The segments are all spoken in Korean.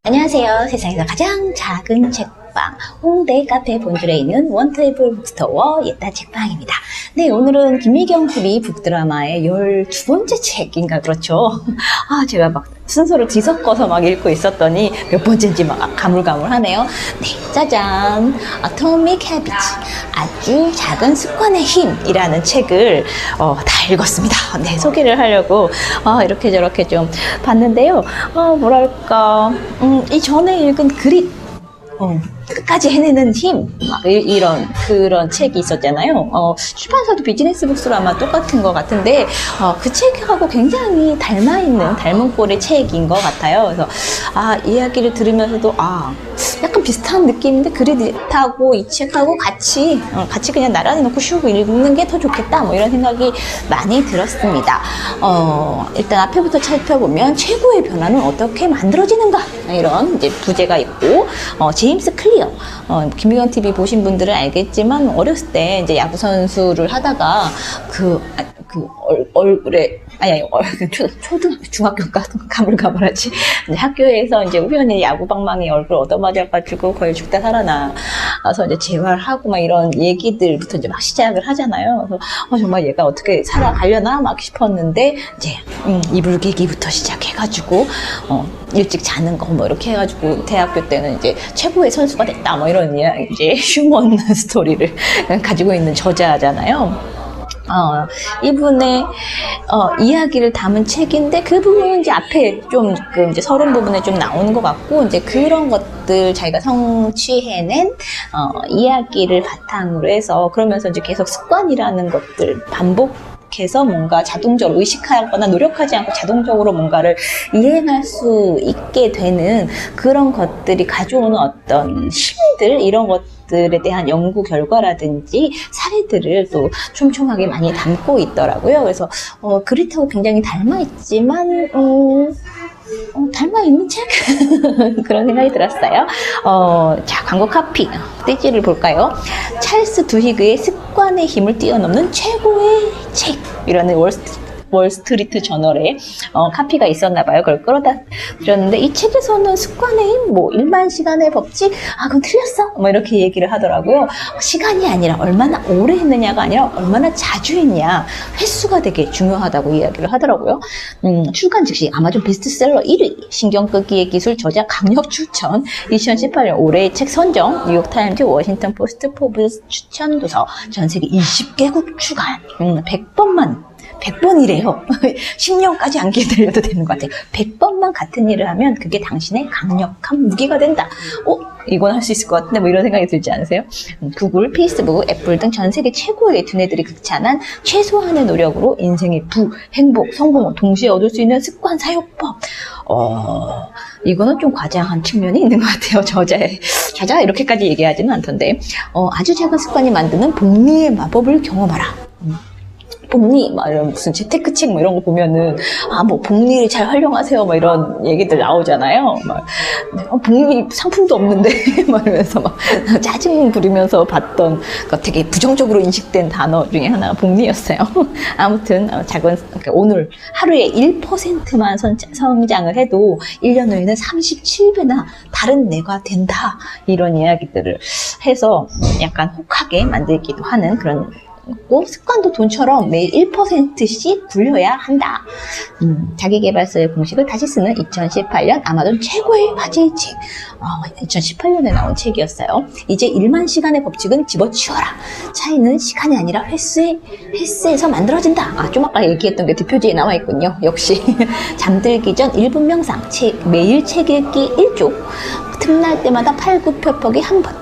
안녕하세요. 세상에서 가장 작은 책방 홍대 카페 본줄에 있는 원테이블 북스토어 예따 책방입니다. 네, 오늘은 김미경 TV 북드라마의 12번째 책인가 그렇죠. 제가 막 순서를 뒤섞어서 막 읽고 있었더니 몇 번째인지 막 가물가물하네요. 네, 짜잔! Atomic Habits, 아주 작은 습관의 힘이라는 책을 다 읽었습니다. 네, 소개를 하려고 이렇게 저렇게 좀 봤는데요. 뭐랄까 이전에 읽은 그릿 끝까지 해내는 힘 이런 그런 책이 있었잖아요. 출판사도 비즈니스 북스로 아마 똑같은 것 같은데 그 책하고 굉장히 닮은 꼴의 책인 것 같아요. 그래서 이야기를 들으면서도 약간 비슷한 느낌인데 그릿하고 이 책하고 같이 그냥 나란히 놓고 슉 읽는 게 더 좋겠다 뭐 이런 생각이 많이 들었습니다. 일단 앞에부터 살펴보면 최고의 변화는 어떻게 만들어지는가 이런 이제 부제가 있고 제임스 클리어 김미경 TV 보신 분들은 알겠지만 어렸을 때 이제 야구 선수를 하다가 얼굴에 초등학교 중학교가 가물가물하지 학교에서 이제 우연히 야구 방망이 얼굴 얻어맞아가지고 거의 죽다 살아나서 이제 재활하고 막 이런 얘기들부터 이제 막 시작을 하잖아요. 그래서 정말 얘가 어떻게 살아가려나 막 싶었는데 이제 이불킥기부터 시작해가지고 일찍 자는 거 뭐 이렇게 해가지고 대학교 때는 이제 최고의 선수가 됐다 뭐 이런 이제 휴먼 스토리를 가지고 있는 저자잖아요. 이분의 이야기를 담은 책인데 그 부분은 이제 앞에 좀 이제 서론 부분에 좀 나오는 것 같고 이제 그런 것들 자기가 성취해낸 이야기를 바탕으로 해서 그러면서 이제 계속 습관이라는 것들 반복해서 뭔가 자동적으로 의식하거나 노력하지 않고 자동적으로 뭔가를 이행할 수 있게 되는 그런 것들이 가져오는 어떤 힘들 이런 것들에 대한 연구 결과라든지 사례들을 또 촘촘하게 많이 담고 있더라고요. 그래서 그릿하고 굉장히 닮아있지만 닮아있는 책? 그런 생각이 들었어요. 자, 광고 카피 떼지를 볼까요? 찰스 두히그의 습관의 힘을 뛰어넘는 최고의 책이라는 월스트리트 저널에 카피가 있었나 봐요. 그걸 끌어다 드렸는데 이 책에서는 습관의 힘, 1만 시간의 법칙, 그건 틀렸어? 뭐 이렇게 얘기를 하더라고요. 시간이 아니라 얼마나 오래 했느냐가 아니라 얼마나 자주 했냐, 횟수가 되게 중요하다고 이야기를 하더라고요. 출간 즉시 아마존 베스트셀러 1위, 신경 끄기의 기술 저자 강력 추천, 2018년 올해의 책 선정, 뉴욕타임즈, 워싱턴 포스트, 포브스 추천 도서, 전 세계 20개국 출간, 100번이래요. 10년까지 안 기다려도 되는 것 같아요. 100번만 같은 일을 하면 그게 당신의 강력한 무기가 된다. 이건 할 수 있을 것 같은데 뭐 이런 생각이 들지 않으세요? 구글, 페이스북, 애플 등 전 세계 최고의 두뇌들이 극찬한 최소한의 노력으로 인생의 행복, 성공을 동시에 얻을 수 있는 습관 사용법. 이거는 좀 과장한 측면이 있는 것 같아요. 저자가 이렇게까지 얘기하지는 않던데. 아주 작은 습관이 만드는 복리의 마법을 경험하라. 복리, 이런 무슨 재테크책 이런 거 보면은, 복리를 잘 활용하세요, 이런 얘기들 나오잖아요. 복리 상품도 없는데, 이러면서 짜증 부리면서 봤던, 되게 부정적으로 인식된 단어 중에 하나가 복리였어요. 아무튼, 오늘 하루에 1%만 성장을 해도 1년 후에는 37배나 다른 내가 된다. 이런 이야기들을 해서 약간 혹하게 만들기도 하는 그런 습관도 돈처럼 매일 1%씩 굴려야 한다. 자기계발서의 공식을 다시 쓰는 2018년 아마존 최고의 화제의 책. 2018년에 나온 책이었어요. 이제 1만 시간의 법칙은 집어치워라. 차이는 시간이 아니라 횟수에서 만들어진다. 좀 아까 얘기했던 게 뒷표지에 나와 있군요. 역시 잠들기 전 1분 명상, 매일 책 읽기 1조, 틈날 때마다 팔굽혀펴기 1번.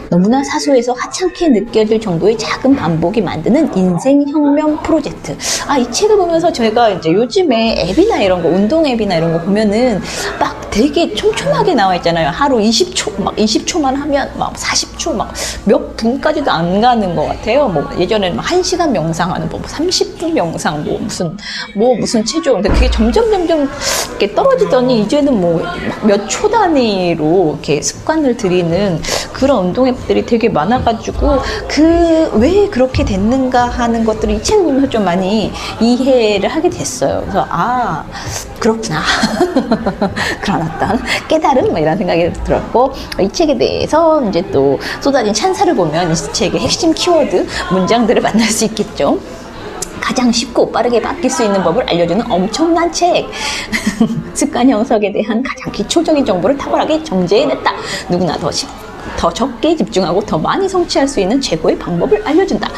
너무나 사소해서 하찮게 느껴질 정도의 작은 반복이 만드는 인생혁명 프로젝트. 이 책을 보면서 저희가 이제 요즘에 앱이나 이런 거, 운동 앱이나 이런 거 보면은 되게 촘촘하게 나와 있잖아요. 하루 20초만 하면 40초, 몇 분까지도 안 가는 것 같아요. 예전에는 1시간 명상하는 30분 명상, 무슨 체조. 근데 그게 점점 이렇게 떨어지더니 이제는 몇 초 단위로 가지고 이렇게 습관을 들이는 그런 운동 앱들이 되게 많아가지고 왜 그렇게 됐는가 하는 것들을 이 책 보면서 좀 많이 이해를 하게 됐어요. 그래서 그렇구나. 그런 어떤 깨달음 뭐 이런 생각이 들었고, 이 책에 대해서 이제 또 쏟아진 찬사를 보면 이 책의 핵심 키워드 문장들을 만날 수 있겠죠. 가장 쉽고 빠르게 바뀔 수 있는 법을 알려주는 엄청난 책. 습관 형성에 대한 가장 기초적인 정보를 탁월하게 정제해냈다. 누구나 더 적게 집중하고 더 많이 성취할 수 있는 최고의 방법을 알려준다.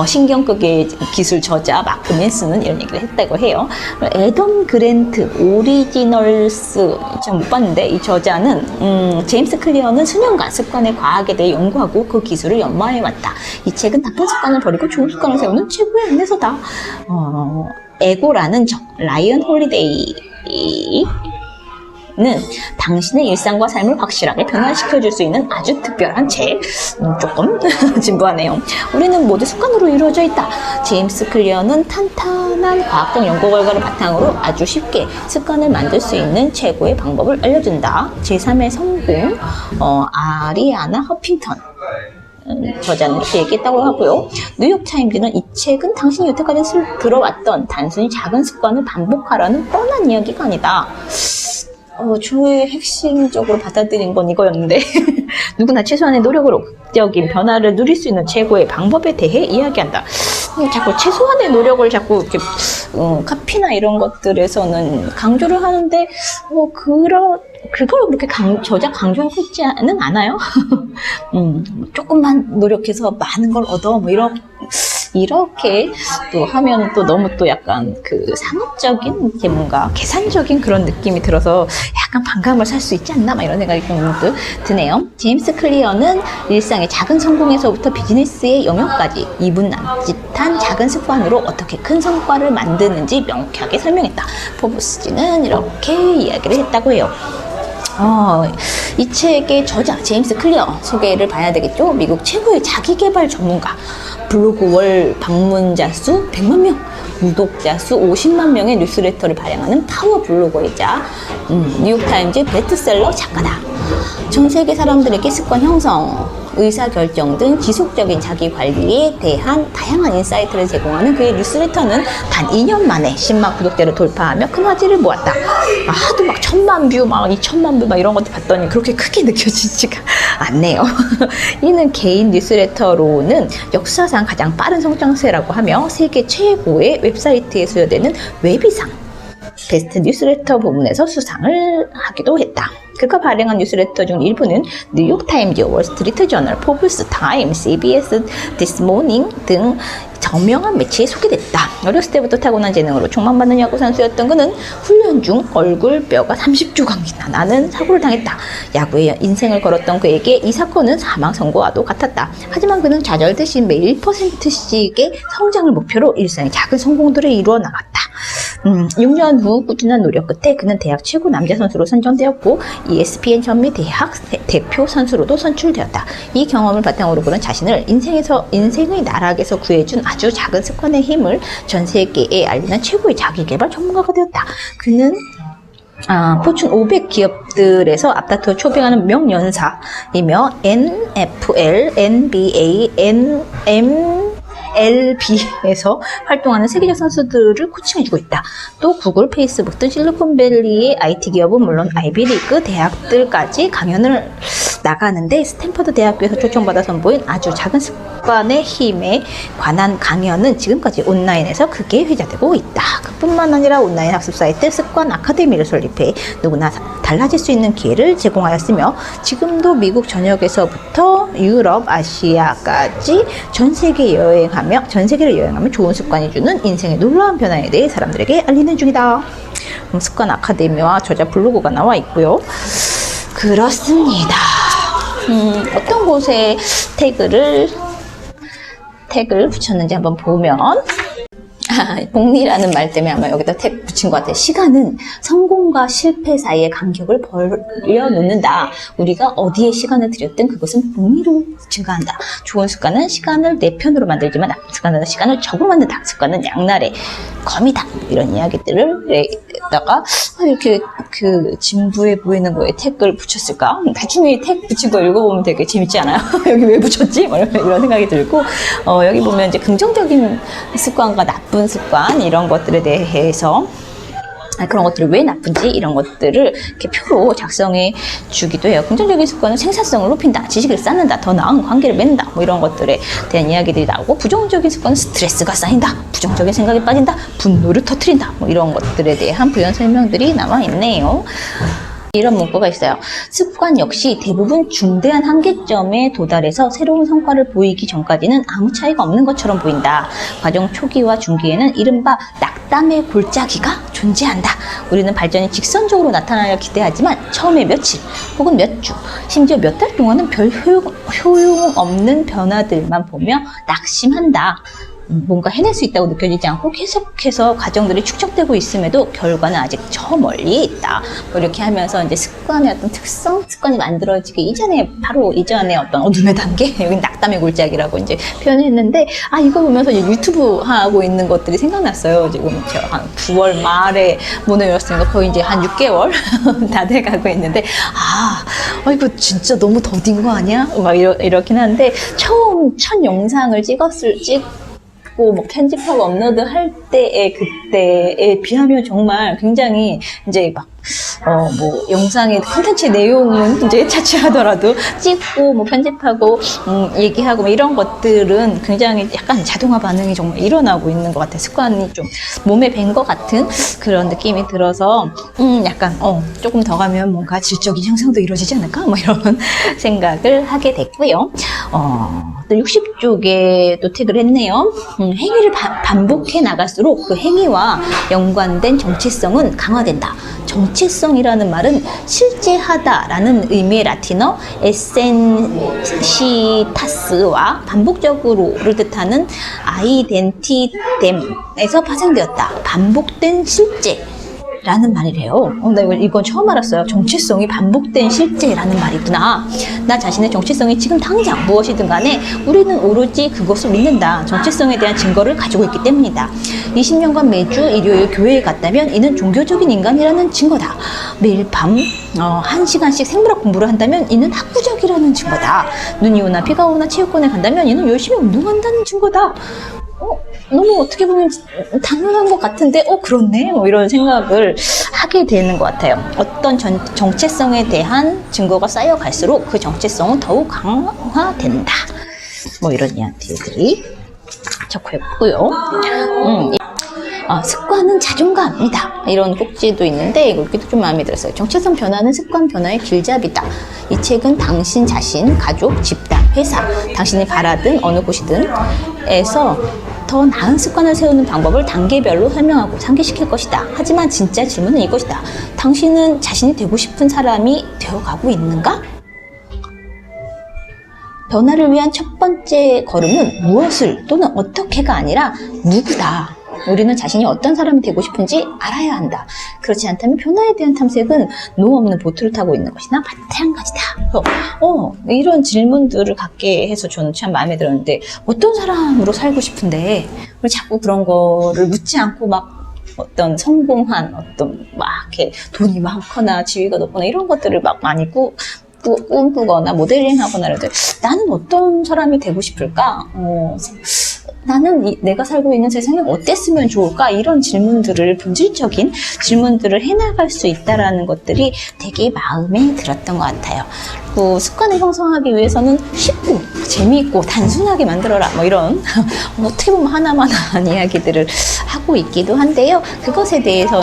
신경극의 기술 저자 마크 맨스는 이런 얘기를 했다고 해요. 애덤 그랜트 오리지널스 참 못 봤는데, 이 저자는 제임스 클리어는 수년간 습관의 과학에 대해 연구하고 그 기술을 연마해왔다. 이 책은 나쁜 습관을 버리고 좋은 습관을 세우는 최고의 안내서다. 에고라는 라이언 홀리데이 는 당신의 일상과 삶을 확실하게 변화시켜줄 수 있는 아주 특별한 책. 조금 진부하네요. 우리는 모두 습관으로 이루어져 있다. 제임스 클리어는 탄탄한 과학적 연구 결과를 바탕으로 아주 쉽게 습관을 만들 수 있는 최고의 방법을 알려준다. 제3의 성공, 아리아나 허핑턴 저자는 이렇게 얘기했다고 하고요. 뉴욕타임즈는 이 책은 당신이 여태까지 들어왔던 단순히 작은 습관을 반복하라는 뻔한 이야기가 아니다. 주의 핵심적으로 받아들인 건 이거였는데 누구나 최소한의 노력으로 극적인 변화를 누릴 수 있는 최고의 방법에 대해 이야기한다. 자꾸 최소한의 노력을 자꾸 이렇게 카피나 이런 것들에서는 강조를 하는데 그걸 그렇게 저자 강조하고 있지는 않아요. 조금만 노력해서 많은 걸 얻어 뭐 이렇게 또 하면 또 너무 또 약간 상업적인 게 뭔가 계산적인 그런 느낌이 들어서 약간 반감을 살 수 있지 않나 막 이런 생각이 좀 드네요. 제임스 클리어는 일상의 작은 성공에서부터 비즈니스의 영역까지 2분 남짓한 작은 습관으로 어떻게 큰 성과를 만드는지 명쾌하게 설명했다. 포브스지는 이렇게 이야기를 했다고 해요. 이 책의 저자 제임스 클리어 소개를 봐야 되겠죠. 미국 최고의 자기개발 전문가, 블로그 월 방문자 수 100만 명, 구독자 수 50만 명의 뉴스레터를 발행하는 파워 블로거이자 뉴욕타임즈 베스트셀러 작가다. 전 세계 사람들에게 습관 형성, 의사결정 등 지속적인 자기관리에 대한 다양한 인사이트를 제공하는 그의 뉴스레터는 단 2년 만에 10만 구독자를 돌파하며 큰 화제를 모았다. 하도 막 1000만 뷰, 막 2000만 뷰 막 이런 것들 봤더니 그렇게 크게 느껴지지가 않네요. 이는 개인 뉴스레터로는 역사상 가장 빠른 성장세라고 하며 세계 최고의 웹사이트에 수여되는 웹이상 베스트 뉴스레터 부문에서 수상을 하기도 했다. 그가 발행한 뉴스레터 중 일부는 뉴욕타임즈, 월스트리트 저널, 포브스 타임, CBS This Morning 등 저명한 매체에 소개됐다. 어렸을 때부터 타고난 재능으로 촉망받는 야구 선수였던 그는 훈련 중 얼굴뼈가 30조각이나 나는 사고를 당했다. 야구에 인생을 걸었던 그에게 이 사건은 사망 선고와도 같았다. 하지만 그는 좌절 대신 매일 1%씩의 성장을 목표로 일상의 작은 성공들을 이루어 나갔다. 6년 후 꾸준한 노력 끝에 그는 대학 최고 남자 선수로 선정되었고 ESPN 전미 대학 대표 선수로도 선출되었다. 이 경험을 바탕으로 그는 자신을 인생의 나락에서 구해준 아주 작은 습관의 힘을 전 세계에 알리는 최고의 자기개발 전문가가 되었다. 그는 포춘 500 기업들에서 앞다투어 초빙하는 명연사이며 NFL, NBA, LB에서 활동하는 세계적 선수들을 코칭해주고 있다. 또 구글, 페이스북 등 실리콘밸리의 IT 기업은 물론 아이비리그 대학들까지 강연을 나가는데 스탠퍼드 대학교에서 초청받아 선보인 아주 작은 습관의 힘에 관한 강연은 지금까지 온라인에서 크게 회자되고 있다. 그뿐만 아니라 온라인 학습 사이트 습관 아카데미를 설립해 누구나 달라질 수 있는 기회를 제공하였으며 지금도 미국 전역에서부터 유럽, 아시아까지 전 세계를 여행하며 좋은 습관이 주는 인생의 놀라운 변화에 대해 사람들에게 알리는 중이다. 습관 아카데미와 저자 블로그가 나와 있고요. 그렇습니다. 어떤 곳에 태그를 붙였는지 한번 보면 복리라는 말 때문에 아마 여기다 태그 붙인 것 같아요. 시간은 성공과 실패 사이의 간격을 벌려놓는다. 우리가 어디에 시간을 들였든 그것은 복리로 증가한다. 좋은 습관은 시간을 내 편으로 만들지만 나쁜 습관은 시간을 적으로 만든다. 습관은 양날의 검이다. 이런 이야기들을 갖다가 이렇게 그 진부해 보이는 거에 택을 붙였을까? 나중에 택 붙인 거 읽어보면 되게 재밌지 않아요? 여기 왜 붙였지? 이런 생각이 들고, 여기 보면 이제 긍정적인 습관과 나쁜 습관 이런 것들에 대해서 그런 것들이 왜 나쁜지 이런 것들을 이렇게 표로 작성해 주기도 해요. 긍정적인 습관은 생산성을 높인다, 지식을 쌓는다, 더 나은 관계를 맺는다, 뭐 이런 것들에 대한 이야기들이 나오고, 부정적인 습관은 스트레스가 쌓인다, 부정적인 생각에 빠진다, 분노를 터뜨린다, 뭐 이런 것들에 대한 부연 설명들이 나와 있네요. 이런 문구가 있어요. 습관 역시 대부분 중대한 한계점에 도달해서 새로운 성과를 보이기 전까지는 아무 차이가 없는 것처럼 보인다. 과정 초기와 중기에는 이른바 낙담의 골짜기가 존재한다. 우리는 발전이 직선적으로 나타나려 기대하지만 처음에 며칠 혹은 몇 주, 심지어 몇 달 동안은 별 효용없는 변화들만 보며 낙심한다. 뭔가 해낼 수 있다고 느껴지지 않고 계속해서 과정들이 축적되고 있음에도 결과는 아직 저 멀리에 있다. 뭐 이렇게 하면서 이제 습관의 어떤 특성, 습관이 만들어지기 이전에, 바로 이전에 어떤 어둠의 단계, 여긴 낙담의 골짜기라고 이제 표현했는데, 이거 보면서 이제 유튜브 하고 있는 것들이 생각났어요. 지금 제가 한 9월 말에 문을 열었으니까 거의 이제 한 6개월 다 돼가고 있는데, 이거 진짜 너무 더딘 거 아니야? 막 이렇긴 한데, 첫 영상을 뭐 편집하고 업로드 할 때의 그때에 비하면 정말 굉장히 이제 막 뭐 영상의 콘텐츠 내용은 이제 차치하더라도 찍고 뭐 편집하고 얘기하고 뭐 이런 것들은 굉장히 약간 자동화 반응이 정말 일어나고 있는 것 같아요. 습관이 좀 몸에 밴 것 같은 그런 느낌이 들어서 약간 조금 더 가면 뭔가 질적인 형성도 이루어지지 않을까 뭐 이런 생각을 하게 됐고요. 또 60쪽에 또 택을 했네요. 행위를 반복해 나갈수록 그 행위와 연관된 정체성은 강화된다. 정체성이라는 말은 실제하다라는 의미의 라틴어 에센시타스와 반복적으로를 뜻하는 아이덴티뎀에서 파생되었다. 반복된 실제 라는 말이래요. 나 이건 처음 알았어요. 정체성이 반복된 실제라는 말이구나. 나 자신의 정체성이 지금 당장 무엇이든 간에 우리는 오로지 그것을 믿는다. 정체성에 대한 증거를 가지고 있기 때문이다. 20년간 매주 일요일 교회에 갔다면 이는 종교적인 인간이라는 증거다. 매일 밤 1시간씩 생물학 공부를 한다면 이는 학구적이라는 증거다. 눈이 오나 비가 오나 체육관에 간다면 이는 열심히 운동한다는 증거다. 너무 어떻게 보면 당연한 것 같은데 그렇네 뭐 이런 생각을 하게 되는 것 같아요. 어떤 정체성에 대한 증거가 쌓여갈수록 그 정체성은 더욱 강화된다. 뭐 이런 이야기들이 적혀있고요. 습관은 자존감이다. 이런 꼭지도 있는데 여기도 좀 마음에 들었어요. 정체성 변화는 습관 변화의 길잡이다. 이 책은 당신 자신, 가족, 집단, 회사, 당신이 바라든 어느 곳이든에서 더 나은 습관을 세우는 방법을 단계별로 설명하고 상기시킬 것이다. 하지만 진짜 질문은 이것이다. 당신은 자신이 되고 싶은 사람이 되어가고 있는가? 변화를 위한 첫 번째 걸음은 무엇을 또는 어떻게가 아니라 누구다. 우리는 자신이 어떤 사람이 되고 싶은지 알아야 한다. 그렇지 않다면 변화에 대한 탐색은 노 없는 보트를 타고 있는 것이나 마찬가지다. 이런 질문들을 갖게 해서 저는 참 마음에 들었는데, 어떤 사람으로 살고 싶은데 왜 자꾸 그런 거를 묻지 않고 막 어떤 성공한 이렇게 돈이 많거나 지위가 높거나 이런 것들을 막 많이 꿈꾸거나 모델링하거나 이럴 때 나는 어떤 사람이 되고 싶을까? 나는 내가 살고 있는 세상이 어땠으면 좋을까? 이런 질문들을, 본질적인 질문들을 해나갈 수 있다라는 것들이 되게 마음에 들었던 것 같아요. 그 습관을 형성하기 위해서는 쉽고 재미있고 단순하게 만들어라 뭐 이런 어떻게 보면 하나만한 이야기들을 하고 있기도 한데요. 그것에 대해서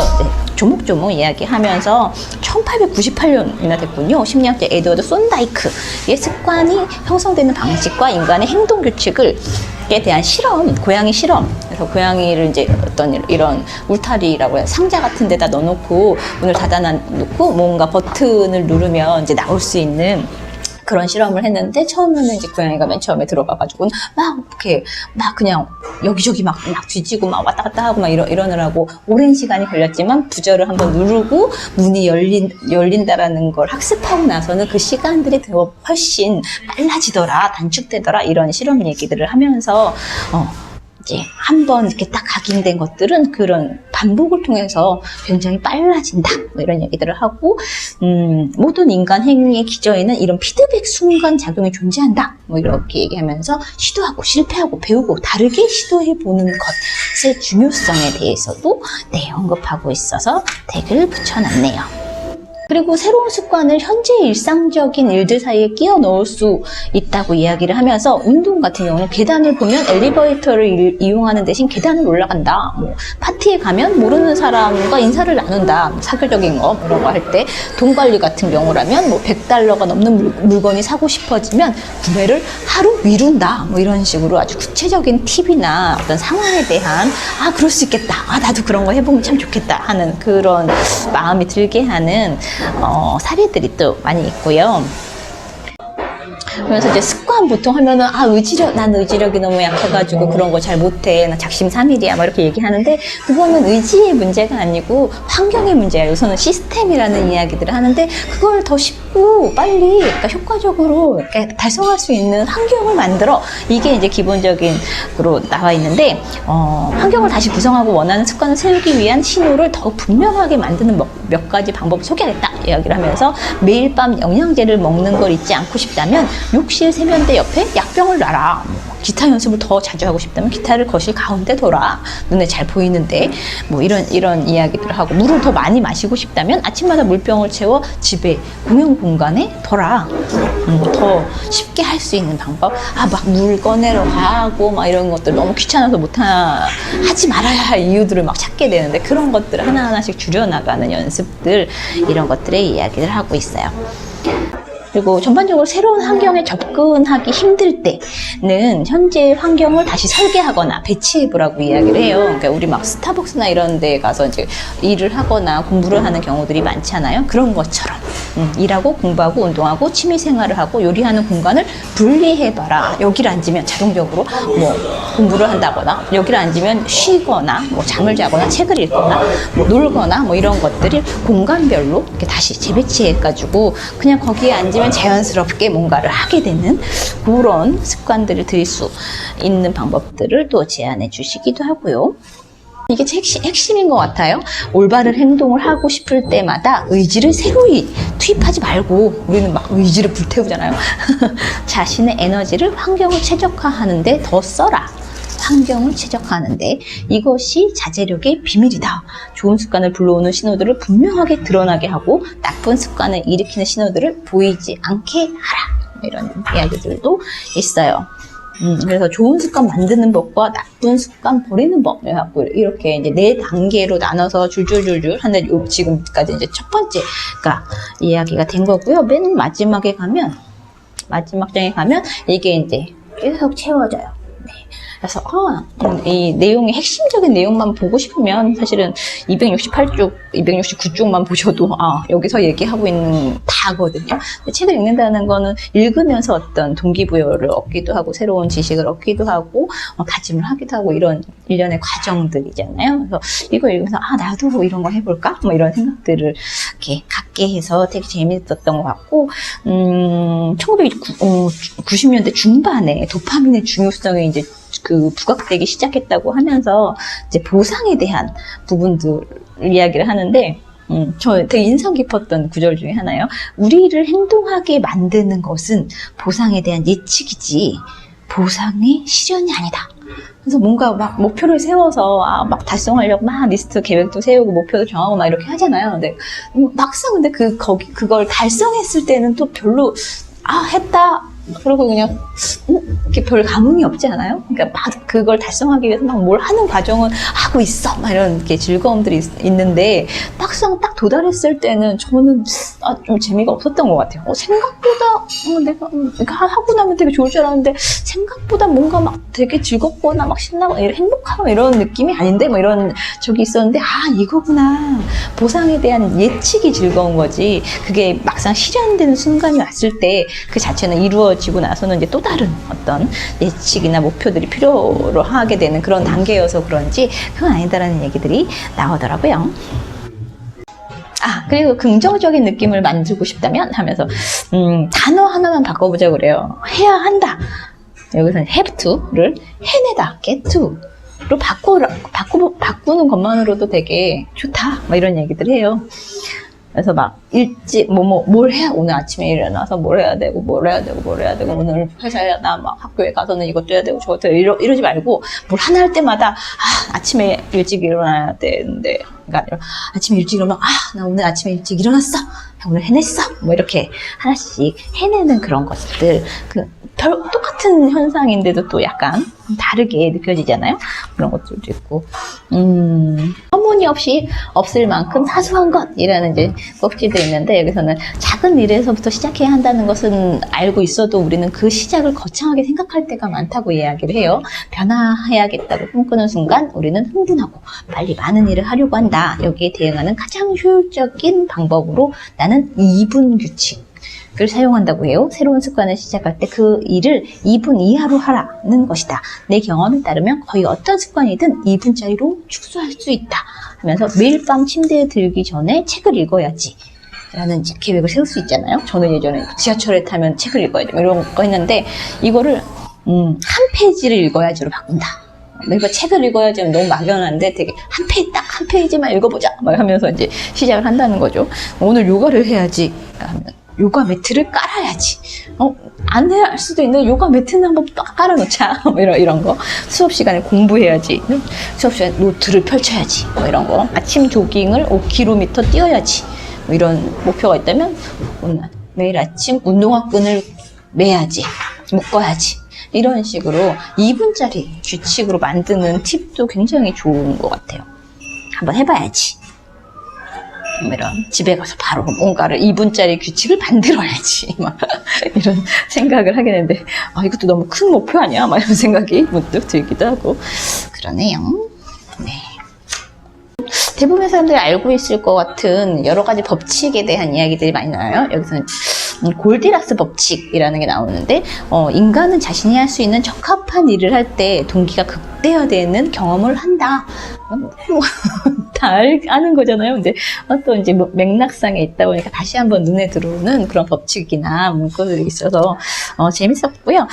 조목조목 이야기하면서 1898년이나 됐군요. 심리학자 에드워드 손다이크의 습관이 형성되는 방식과 인간의 행동 규칙을 에 대한 실험, 고양이 실험. 그래서 고양이를 이제 어떤 이런 울타리라고 해요. 상자 같은 데다 넣어놓고 문을 닫아놓고 뭔가 버튼을 누르면 이제 나올 수 있는 그런 실험을 했는데, 처음에는 이제 고양이가 맨 처음에 들어가가지고 막 그냥 여기저기 막 뒤지고 막 왔다 갔다 하고 막 이러느라고 오랜 시간이 걸렸지만 부저를 한번 누르고 문이 열린다라는 걸 학습하고 나서는 그 시간들이 더 훨씬 빨라지더라, 단축되더라, 이런 실험 얘기들을 하면서 이제 한번 이렇게 딱 각인된 것들은 그런 반복을 통해서 굉장히 빨라진다. 뭐 이런 얘기들을 하고, 모든 인간 행위의 기저에는 이런 피드백 순간 작용이 존재한다. 뭐 이렇게 얘기하면서 시도하고 실패하고 배우고 다르게 시도해보는 것의 중요성에 대해서도 네, 언급하고 있어서 태그를 붙여놨네요. 그리고 새로운 습관을 현재 일상적인 일들 사이에 끼워 넣을 수 있다고 이야기를 하면서 운동 같은 경우는 계단을 보면 엘리베이터를 이용하는 대신 계단을 올라간다. 뭐 파티에 가면 모르는 사람과 인사를 나눈다. 뭐 사교적인 거 이런 거 할 때 돈 관리 같은 경우라면 뭐 $100가 넘는 물건이 사고 싶어지면 구매를 하루 미룬다. 뭐 이런 식으로 아주 구체적인 팁이나 어떤 상황에 대한 그럴 수 있겠다. 나도 그런 거 해보면 참 좋겠다 하는 그런 마음이 들게 하는 사례들이 또 많이 있고요. 그래서 이제 습관 보통 하면은 난 의지력이 너무 약해가지고 그런 거 잘 못해, 나 작심삼일이야 막 이렇게 얘기하는데, 그거는 의지의 문제가 아니고 환경의 문제예요. 우선은 시스템이라는 이야기들을 하는데 그걸 더 쉽고 빨리, 그러니까 효과적으로 이렇게 달성할 수 있는 환경을 만들어. 이게 이제 기본적인으로 나와 있는데, 환경을 다시 구성하고 원하는 습관을 세우기 위한 신호를 더 분명하게 만드는 몇 가지 방법을 소개하겠다 이야기를 하면서, 매일 밤 영양제를 먹는 걸 잊지 않고 싶다면 욕실 세면대 옆에 약병을 놔라. 기타 연습을 더 자주 하고 싶다면 기타를 거실 가운데 둬라. 눈에 잘 보이는데. 뭐 이런 이야기들을 하고, 물을 더 많이 마시고 싶다면 아침마다 물병을 채워 집에 공용 공간에 둬라. 더 쉽게 할 수 있는 방법. 막 물 꺼내러 가고 막 이런 것들 너무 귀찮아서 하지 말아야 할 이유들을 막 찾게 되는데, 그런 것들을 하나하나씩 줄여나가는 연습들, 이런 것들의 이야기를 하고 있어요. 그리고 전반적으로 새로운 환경에 접근하기 힘들 때는 현재 환경을 다시 설계하거나 배치해보라고 이야기를 해요. 그러니까 우리 막 스타벅스나 이런 데 가서 이제 일을 하거나 공부를 하는 경우들이 많잖아요. 그런 것처럼 일하고 공부하고 운동하고 취미생활을 하고 요리하는 공간을 분리해봐라. 여기를 앉으면 자동적으로 뭐 공부를 한다거나, 여기를 앉으면 쉬거나 뭐 잠을 자거나 책을 읽거나 뭐 놀거나 뭐 이런 것들을 공간별로 이렇게 다시 재배치해가지고 그냥 거기에 앉으면 자연스럽게 뭔가를 하게 되는 그런 습관들을 들일 수 있는 방법들을 또 제안해 주시기도 하고요. 이게 핵심인 것 같아요. 올바른 행동을 하고 싶을 때마다 의지를 새로이 투입하지 말고, 우리는 막 의지를 불태우잖아요. 자신의 에너지를 환경을 최적화하는데 더 써라. 환경을 최적화하는데 이것이 자제력의 비밀이다. 좋은 습관을 불러오는 신호들을 분명하게 드러나게 하고 나쁜 습관을 일으키는 신호들을 보이지 않게 하라. 이런 이야기들도 있어요. 그래서 좋은 습관 만드는 법과 나쁜 습관 버리는 법, 이렇게 이제 4단계로 나눠서 줄줄줄줄 하는데, 지금까지 이제 첫 번째가 이야기가 된 거고요. 맨 마지막 장에 가면 이게 이제 계속 채워져요. 네. 그래서 이 내용의 핵심적인 내용만 보고 싶으면 사실은 268쪽, 269쪽만 보셔도 여기서 얘기하고 있는 다거든요. 책을 읽는다는 거는 읽으면서 어떤 동기부여를 얻기도 하고 새로운 지식을 얻기도 하고 다짐을 하기도 하고 이런 일련의 과정들이잖아요. 그래서 이거 읽으면서 나도 뭐 이런 거 해볼까? 뭐 이런 생각들을 이렇게 갖게 해서 되게 재미있었던 것 같고, 1990년대 중반에 도파민의 중요성이 이제 부각되기 시작했다고 하면서 이제 보상에 대한 부분들 이야기를 하는데, 저 되게 인상 깊었던 구절 중에 하나요. 우리를 행동하게 만드는 것은 보상에 대한 예측이지 보상의 실현이 아니다. 그래서 뭔가 막 목표를 세워서 막 달성하려고 막 리스트 계획도 세우고 목표도 정하고 막 이렇게 하잖아요. 근데 막상 근데 그걸 달성했을 때는 또 별로 했다. 그리고 그냥 이렇게 별 감흥이 없지 않아요? 그러니까 막 그걸 달성하기 위해서 막 뭘 하는 과정은 하고 있어, 막 이런 이렇게 즐거움들이 있는데 막상 딱 도달했을 때는 저는 좀 재미가 없었던 것 같아요. 생각보다 내가 하고 나면 되게 좋을 줄 알았는데 생각보다 뭔가 막 되게 즐겁거나 막 신나거나 행복하고 이런 느낌이 아닌데 뭐 이런 적이 있었는데 이거구나. 보상에 대한 예측이 즐거운 거지. 그게 막상 실현되는 순간이 왔을 때 그 자체는 이루어지고 나서는 이제 또 다른 어떤 예측이나 목표들이 필요로 하게 되는 그런 단계여서 그런지 그건 아니다라는 얘기들이 나오더라고요. 그리고 긍정적인 느낌을 만들고 싶다면 하면서 단어 하나만 바꿔보자 그래요. 해야 한다. 여기서는 have to를 해내다, get to. 바꾸는 것만으로도 되게 좋다. 막 이런 얘기들 해요. 그래서 막 일찍 뭘 해야 오늘 아침에 일어나서 뭘 해야 되고 오늘 회사에 나 막 학교에 가서는 이것도 해야 되고 저것도 이러지 말고 뭘 하나 할 때마다 아침에 일찍 일어나야 되는데 그러니까 아니라 아침에 일찍 일어나면 나 오늘 아침에 일찍 일어났어. 오늘 해냈어. 뭐 이렇게 하나씩 해내는 그런 것들 똑같은 현상인데도 또 약간 다르게 느껴지잖아요. 그런 것들도 있고 터무니없이 없을 만큼 사소한 것이라는 이제 꼭지도 있는데 여기서는 작은 일에서부터 시작해야 한다는 것은 알고 있어도 우리는 그 시작을 거창하게 생각할 때가 많다고 이야기를 해요. 변화해야겠다고 꿈꾸는 순간 우리는 흥분하고 빨리 많은 일을 하려고 한다. 여기에 대응하는 가장 효율적인 방법으로 나는 2분 규칙을 사용한다고 해요. 새로운 습관을 시작할 때 그 일을 2분 이하로 하라는 것이다. 내 경험에 따르면 거의 어떤 습관이든 2분짜리로 축소할 수 있다. 하면서 매일 밤 침대에 들기 전에 책을 읽어야지 라는 계획을 세울 수 있잖아요. 저는 예전에 지하철에 타면 책을 읽어야지 이런 거 했는데 이거를 한 페이지를 읽어야지로 바꾼다. 내가 책을 읽어야지 하면 너무 막연한데 되게 딱 한 페이지만 읽어보자 막 하면서 이제 시작을 한다는 거죠. 오늘 요가를 해야지 하면 요가 매트를 깔아야지. 안 해야 할 수도 있는데 요가 매트는 한번 딱 깔아놓자. 뭐 이런 거. 수업 시간에 공부해야지. 수업 시간에 노트를 펼쳐야지. 뭐 이런 거. 아침 조깅을 5km 뛰어야지. 뭐 이런 목표가 있다면 매일 아침 운동화끈을 매야지. 묶어야지. 이런 식으로 2분짜리 규칙으로 만드는 팁도 굉장히 좋은 것 같아요. 한번 해봐야지. 이런 집에 가서 바로 뭔가를 2분짜리 규칙을 만들어야지 막 이런 생각을 하게 되는데 이것도 너무 큰 목표 아니야? 막 이런 생각이 문득 들기도 하고 그러네요. 네. 대부분의 사람들이 알고 있을 것 같은 여러 가지 법칙에 대한 이야기들이 많이 나와요. 여기서는 골디락스 법칙이라는 게 나오는데 인간은 자신이 할 수 있는 적합한 일을 할 때 동기가 극대화되는 경험을 한다. 다 아는 거잖아요. 근데 또 이제 맥락상에 있다 보니까 다시 한번 눈에 들어오는 그런 법칙이나 문구들이 있어서 재밌었고요.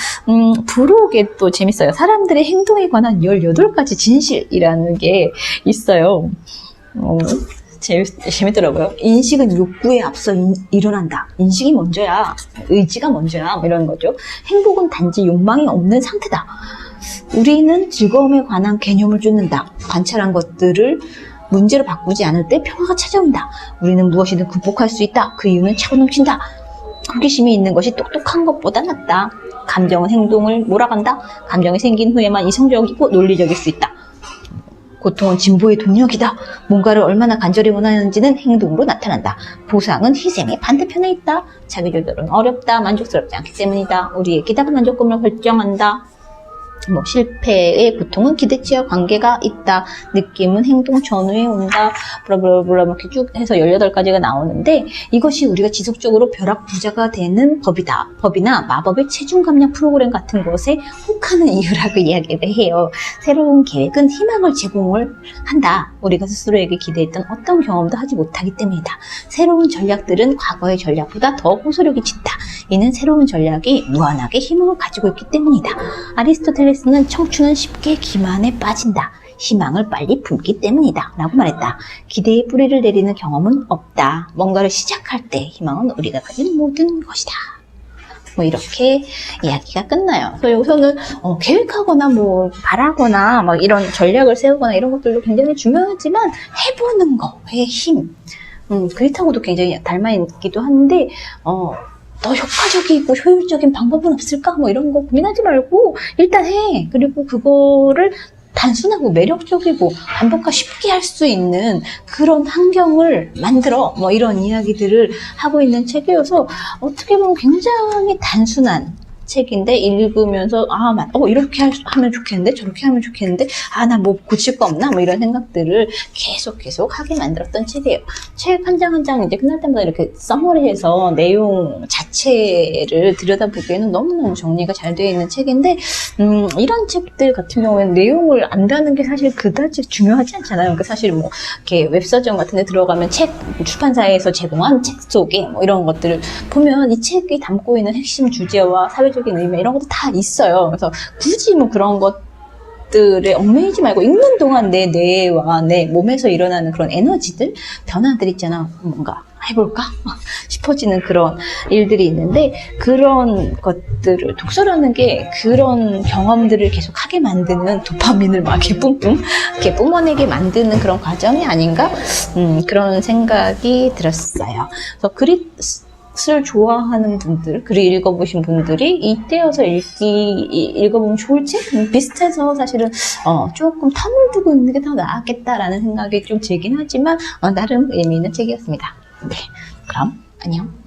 부록에 또 재밌어요. 사람들의 행동에 관한 18가지 진실이라는 게 있어요. 재밌더라고요. 인식은 욕구에 앞서 일어난다. 인식이 먼저야. 의지가 먼저야. 뭐 이런 거죠. 행복은 단지 욕망이 없는 상태다. 우리는 즐거움에 관한 개념을 쫓는다. 관찰한 것들을 문제로 바꾸지 않을 때 평화가 찾아온다. 우리는 무엇이든 극복할 수 있다. 그 이유는 차고 넘친다. 호기심이 있는 것이 똑똑한 것보다 낫다. 감정은 행동을 몰아간다. 감정이 생긴 후에만 이성적이고 논리적일 수 있다. 고통은 진보의 동력이다. 뭔가를 얼마나 간절히 원하는지는 행동으로 나타난다. 보상은 희생의 반대편에 있다. 자기조절은 어렵다. 만족스럽지 않기 때문이다. 우리의 기대가 만족감을 결정한다. 실패의 고통은 기대치와 관계가 있다. 느낌은 행동 전후에 온다. 브라브라브라 이렇게 쭉 해서 18가지가 나오는데 이것이 우리가 지속적으로 벼락부자가 되는 법이나 마법의 체중 감량 프로그램 같은 것에 혹하는 이유라고 이야기를 해요. 새로운 계획은 희망을 제공을 한다. 우리가 스스로에게 기대했던 어떤 경험도 하지 못하기 때문이다. 새로운 전략들은 과거의 전략보다 더 호소력이 짙다. 이는 새로운 전략이 무한하게 희망을 가지고 있기 때문이다. 아리스토텔레스는 청춘은 쉽게 기만에 빠진다. 희망을 빨리 품기 때문이다. 라고 말했다. 기대의 뿌리를 내리는 경험은 없다. 뭔가를 시작할 때 희망은 우리가 가진 모든 것이다. 이렇게 이야기가 끝나요. 그래서 여기서는 계획하거나 바라거나 이런 전략을 세우거나 이런 것들도 굉장히 중요하지만 해보는 거의 힘. 그렇다고도 굉장히 닮아있기도 한데 더 효과적이고 효율적인 방법은 없을까? 이런 거 고민하지 말고 일단 해. 그리고 그거를 단순하고 매력적이고 반복과 쉽게 할 수 있는 그런 환경을 만들어. 이런 이야기들을 하고 있는 책이어서 어떻게 보면 굉장히 단순한 책인데 읽으면서 이렇게 하면 좋겠는데 저렇게 하면 좋겠는데 나 고칠 거 없나 이런 생각들을 계속 하게 만들었던 책이에요. 책 한 장 한 장 이제 끝날 때마다 이렇게 서머리해서 내용 자체를 들여다보기에는 너무너무 정리가 잘 되어 있는 책인데 이런 책들 같은 경우에는 내용을 안다는 게 사실 그다지 중요하지 않잖아요. 그러니까 사실 이렇게 웹서점 같은 데 들어가면 출판사에서 제공한 책 소개 이런 것들을 보면 이 책이 담고 있는 핵심 주제와 사회적인 의미 이런 것도 다 있어요. 그래서 굳이 그런 것들을 것들에 얽매이지 말고 읽는 동안 내 뇌와 내 몸에서 일어나는 그런 에너지들, 변화들 있잖아. 뭔가 해볼까 싶어지는 그런 일들이 있는데, 그런 것들을 독서라는 게 그런 경험들을 계속 하게 만드는, 도파민을 막 이렇게 뿜뿜 이렇게 뿜어내게 만드는 그런 과정이 아닌가, 그런 생각이 들었어요. 그래서 글을 좋아하는 분들, 글을 읽어보신 분들이 이때여서 읽어보면 좋을 책? 비슷해서 사실은 조금 텀을 두고 읽는 게 더 나았겠다라는 생각이 좀 들긴 하지만 나름 의미 있는 책이었습니다. 네, 그럼 안녕.